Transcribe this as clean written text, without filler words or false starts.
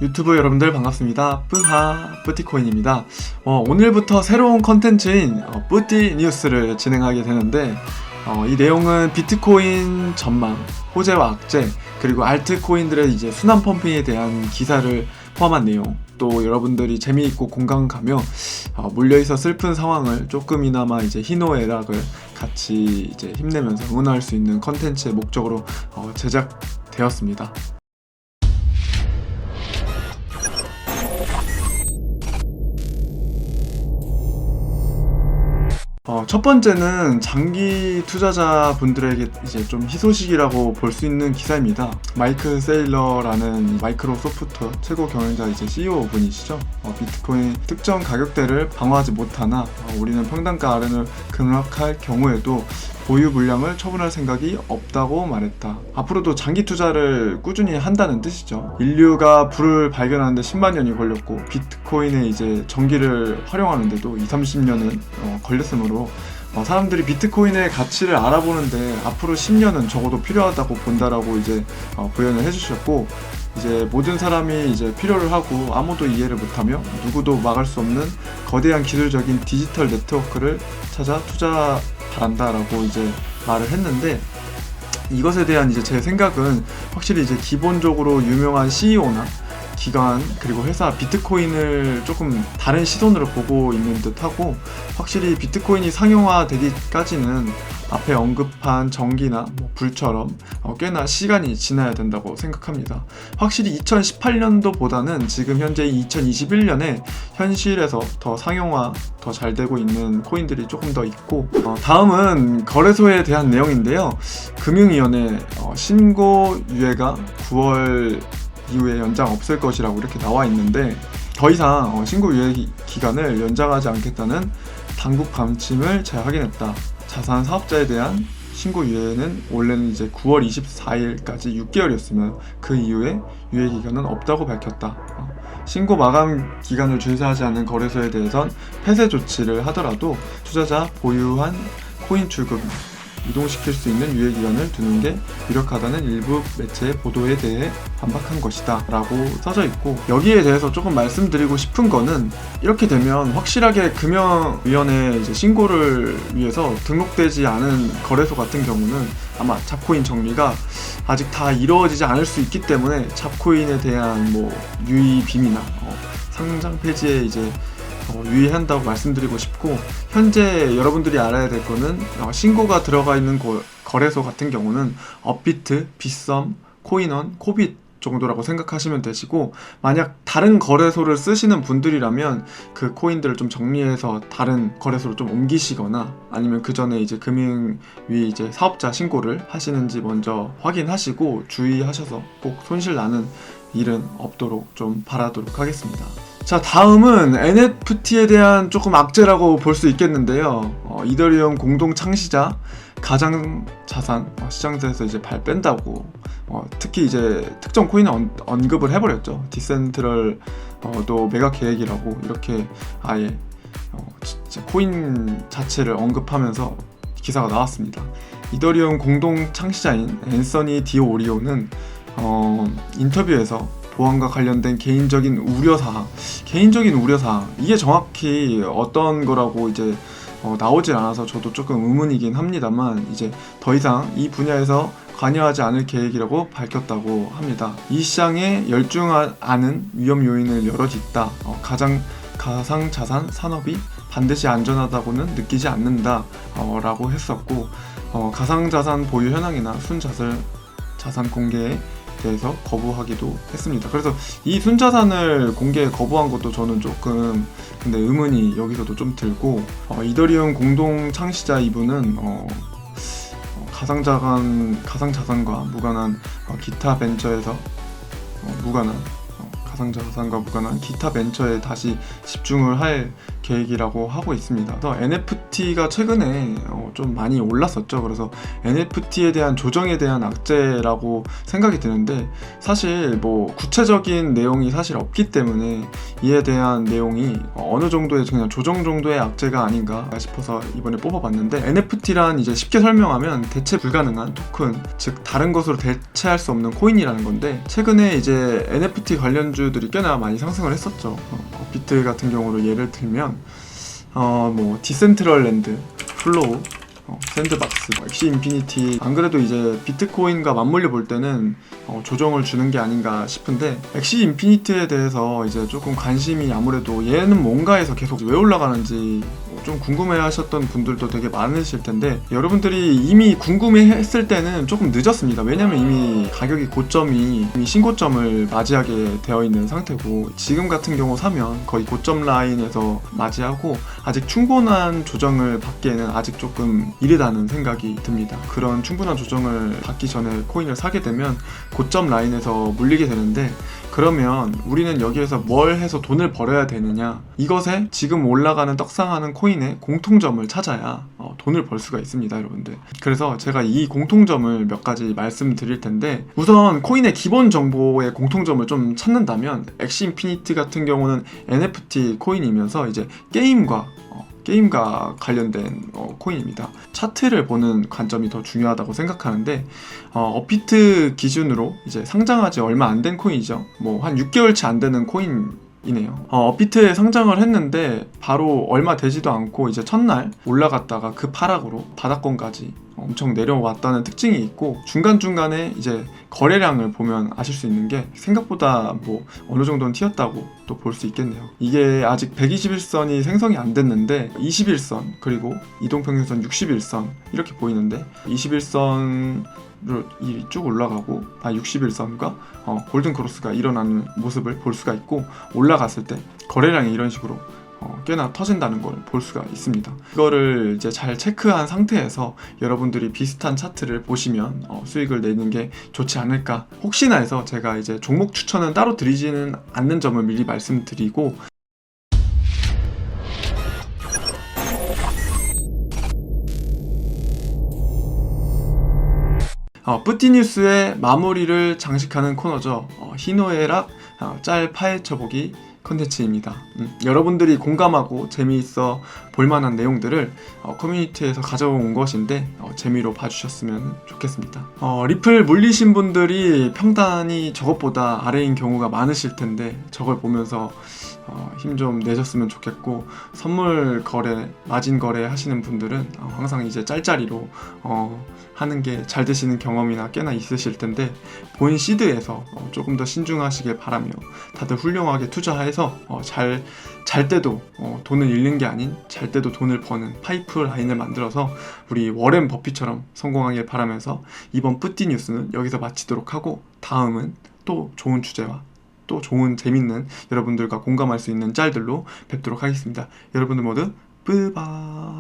유튜브 여러분들 반갑습니다. 뿌하 뿌티코인입니다. 오늘부터 새로운 컨텐츠인 뿌티 뉴스를 진행하게 되는데 이 내용은 비트코인 전망, 호재와 악재, 그리고 알트코인들의 이제 순환 펌핑에 대한 기사를 포함한 내용, 또 여러분들이 재미있고 공감 가며 물려있어 슬픈 상황을 조금이나마 이제 희노애락을 같이 이제 힘내면서 응원할 수 있는 컨텐츠의 목적으로 제작되었습니다. 첫 번째는 장기 투자자분들에게 이제 좀 희소식이라고 볼 수 있는 기사입니다. 마이크 세일러라는 마이크로소프트 최고 경영자 이제 CEO 분이시죠. 비트코인 특정 가격대를 방어하지 못하나 우리는 평단가 아래를 급락할 경우에도 보유 물량을 처분할 생각이 없다고 말했다. 앞으로도 장기 투자를 꾸준히 한다는 뜻이죠. 인류가 불을 발견하는데 10만 년이 걸렸고 비트코인의 이제 전기를 활용하는데도 20-30년은 걸렸으므로 사람들이 비트코인의 가치를 알아보는데 앞으로 10년은 적어도 필요하다고 본다라고 이제 구현을 해주셨고, 이제 모든 사람이 이제 필요를 하고 아무도 이해를 못하며 누구도 막을 수 없는 거대한 기술적인 디지털 네트워크를 찾아 투자 바란다라고 이제 말을 했는데, 이것에 대한 이제 제 생각은 확실히 이제 기본적으로 유명한 CEO나 기관 그리고 회사 비트코인을 조금 다른 시선으로 보고 있는 듯하고, 확실히 비트코인이 상용화되기까지는 앞에 언급한 전기나 불처럼 꽤나 시간이 지나야 된다고 생각합니다. 확실히 2018년도보다는 지금 현재 2021년에 현실에서 더 상용화 더 잘 되고 있는 코인들이 조금 더 있고, 다음은 거래소에 대한 내용인데요. 금융위원회 신고 유예가 9월 이후에 연장 없을 것이라고 이렇게 나와 있는데, 더 이상 신고 유예 기간을 연장하지 않겠다는 당국 방침을 잘 확인했다. 자산 사업자에 대한 신고 유예는 원래는 이제 9월 24일까지 6개월이었으면 그 이후에 유예 기간은 없다고 밝혔다. 신고 마감 기간을 준수하지 않는 거래소에 대해선 폐쇄 조치를 하더라도 투자자 보유한 코인 출금 이동시킬 수 있는 유예 기간을 두는 게 유력하다는 일부 매체의 보도에 대해 반박한 것이다 라고 써져 있고, 여기에 대해서 조금 말씀드리고 싶은 거는, 이렇게 되면 확실하게 금융위원회 이제 신고를 위해서 등록되지 않은 거래소 같은 경우는 아마 잡코인 정리가 아직 다 이루어지지 않을 수 있기 때문에 잡코인에 대한 유의 빔이나 상장 폐지에 이제 유의한다고 말씀드리고 싶고, 현재 여러분들이 알아야 될 거는 신고가 들어가 있는 거래소 같은 경우는 업비트, 빗썸, 코인원, 코빗 정도라고 생각하시면 되시고, 만약 다른 거래소를 쓰시는 분들이라면 그 코인들을 좀 정리해서 다른 거래소로 좀 옮기시거나, 아니면 그 전에 이제 금융위 이제 사업자 신고를 하시는지 먼저 확인하시고 주의하셔서 꼭 손실 나는 일은 없도록 좀 바라도록 하겠습니다. 자, 다음은 NFT에 대한 조금 악재라고 볼 수 있겠는데요. 이더리움 공동 창시자 가상자산 시장에서 이제 발 뺀다고, 특히 이제 특정 코인을 언급을 해버렸죠. 디센트럴도 매각 계획이라고 이렇게 아예 코인 자체를 언급하면서 기사가 나왔습니다. 이더리움 공동 창시자인 앤서니 디오리오는 인터뷰에서 보안과 관련된 개인적인 우려사항, 이게 정확히 어떤 거라고 이제 나오질 않아서 저도 조금 의문이긴 합니다만, 이제 더 이상 이 분야에서 관여하지 않을 계획이라고 밝혔다고 합니다. 이 시장에 열중하는 위험 요인을 여럿 있다. 가상자산 산업이 반드시 안전하다고는 느끼지 않는다 라고 했었고, 가상자산 보유 현황이나 순자산 공개에 대해서 거부하기도 했습니다. 그래서 이 순자산을 공개 거부한 것도 저는 조금 근데 의문이 여기서도 좀 들고, 이더리움 공동 창시자 이분은 가상자산과 무관한 기타 벤처에서 가상자산과 무관한 기타 벤처에 다시 집중을 할 계획이라고 하고 있습니다. 그래서 NFT가 최근에 좀 많이 올랐었죠. 그래서 NFT에 대한 조정에 대한 악재라고 생각이 드는데, 사실 뭐 구체적인 내용이 사실 없기 때문에 이에 대한 내용이 어느 정도의 그냥 조정 정도의 악재가 아닌가 싶어서 이번에 뽑아봤는데, NFT란 이제 쉽게 설명하면 대체 불가능한 토큰, 즉 다른 것으로 대체할 수 없는 코인이라는 건데, 최근에 이제 NFT 관련주들이 꽤나 많이 상승을 했었죠. 비트 같은 경우로 예를 들면 뭐 디센트럴랜드, 플로우, 샌드박스, 엑시 인피니티, 안 그래도 이제 비트코인과 맞물려 볼 때는 조정을 주는 게 아닌가 싶은데, 엑시 인피니티에 대해서 이제 조금 관심이, 아무래도 얘는 뭔가 해서 계속 왜 올라가는지 좀 궁금해 하셨던 분들도 되게 많으실 텐데, 여러분들이 이미 궁금해 했을 때는 조금 늦었습니다. 왜냐면 이미 가격이 고점이 이미 신고점을 맞이하게 되어 있는 상태고, 지금 같은 경우 사면 거의 고점 라인에서 맞이하고 아직 충분한 조정을 받기에는 아직 조금 이르다는 생각이 듭니다. 그런 충분한 조정을 받기 전에 코인을 사게 되면 고점 라인에서 물리게 되는데, 그러면 우리는 여기에서 뭘 해서 돈을 벌어야 되느냐, 이것에 지금 올라가는 떡상하는 코인의 공통점을 찾아야 돈을 벌 수가 있습니다, 여러분들. 그래서 제가 이 공통점을 몇 가지 말씀드릴 텐데, 우선 코인의 기본 정보의 공통점을 좀 찾는다면, 엑시 인피니티 같은 경우는 NFT 코인이면서 이제 게임과 관련된 코인입니다. 차트를 보는 관점이 더 중요하다고 생각하는데, 업비트 기준으로 이제 상장하지 얼마 안 된 코인이죠. 뭐 한 6개월치 안 되는 코인이네요. 업비트에 상장을 했는데 바로 얼마 되지도 않고 이제 첫날 올라갔다가 급하락으로 바닥권까지 엄청 내려왔다는 특징이 있고, 중간중간에 이제 거래량을 보면 아실 수 있는 게 생각보다 뭐 어느 정도는 튀었다고 또 볼 수 있겠네요. 이게 아직 121선이 생성이 안 됐는데 21선, 그리고 이동평균선 61선 이렇게 보이는데, 21선 쭉 올라가고 61선과 골든크로스가 일어나는 모습을 볼 수가 있고, 올라갔을 때 거래량이 이런 식으로 꽤나 터진다는 걸 볼 수가 있습니다. 이거를 이제 잘 체크한 상태에서 여러분들이 비슷한 차트를 보시면 수익을 내는 게 좋지 않을까, 혹시나 해서 제가 이제 종목 추천은 따로 드리지는 않는 점을 미리 말씀드리고, 뿌띠뉴스의 마무리를 장식하는 코너죠. 희노애락 짤 파헤쳐보기 컨텐츠입니다. 여러분들이 공감하고 재미있어 볼만한 내용들을 커뮤니티에서 가져온 것인데 재미로 봐주셨으면 좋겠습니다. 리플 물리신 분들이 평단이 저것보다 아래인 경우가 많으실 텐데, 저걸 보면서 힘 좀 내셨으면 좋겠고, 선물 거래, 마진 거래 하시는 분들은 항상 이제 짤짤이로 하는 게 잘 되시는 경험이나 꽤나 있으실 텐데, 본 시드에서 조금 더 신중하시길 바라며, 다들 훌륭하게 투자해서 잘 때도 돈을 잃는 게 아닌 잘 때도 돈을 버는 파이프라인을 만들어서 우리 워렌 버핏처럼 성공하길 바라면서, 이번 뿌띠 뉴스는 여기서 마치도록 하고, 다음은 또 좋은 주제와 또 좋은 재밌는 여러분들과 공감할 수 있는 짤들로 뵙도록 하겠습니다. 여러분들 모두 뿌바.